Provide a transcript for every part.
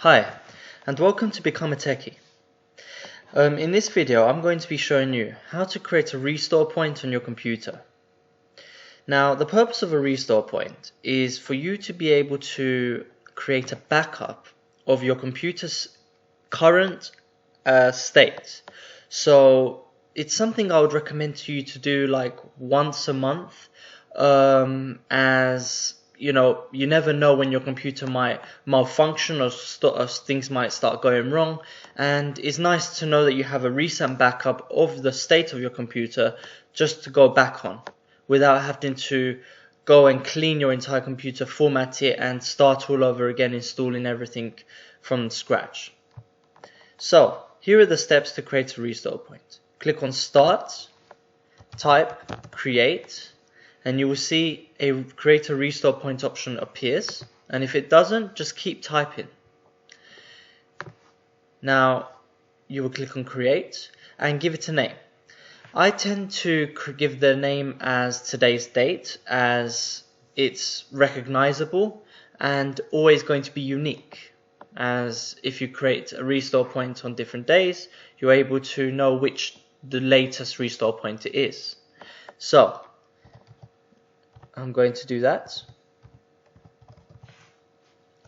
Hi, and welcome to Become a Techie. In this video, I'm going to be showing you how to create a restore point on your computer. Now, the purpose of a restore point is for you to be able to create a backup of your computer's current state. So it's something I would recommend to you to do like once a month, as you know, you never know when your computer might malfunction or things might start going wrong, and it's nice to know that you have a recent backup of the state of your computer just to go back on without having to go and clean your entire computer, format it, and start all over again, installing everything from scratch. So here are the steps to create a restore point. Click on Start, type Create, and you will see a Create a Restore Point option appears, and if it doesn't, just keep typing. Now you will click on Create and give it a name. I tend to give the name as today's date, as it's recognizable and always going to be unique, as if you create a restore point on different days, you're able to know which the latest restore point it is. So I'm going to do that.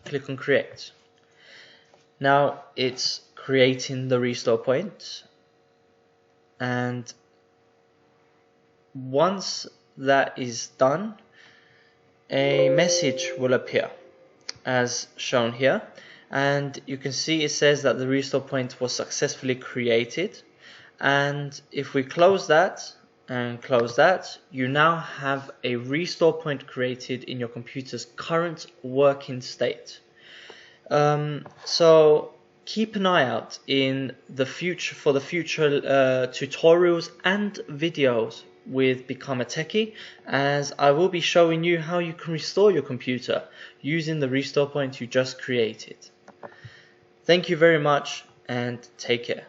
Click on Create. Now it's creating the restore point, and once that is done, a message will appear as shown here, and you can see it says that the restore point was successfully created. And if we close that and close that, you now have a restore point created in your computer's current working state. So keep an eye out in the future for the future tutorials and videos with Become a Techie, as I will be showing you how you can restore your computer using the restore point you just created. Thank you very much and take care.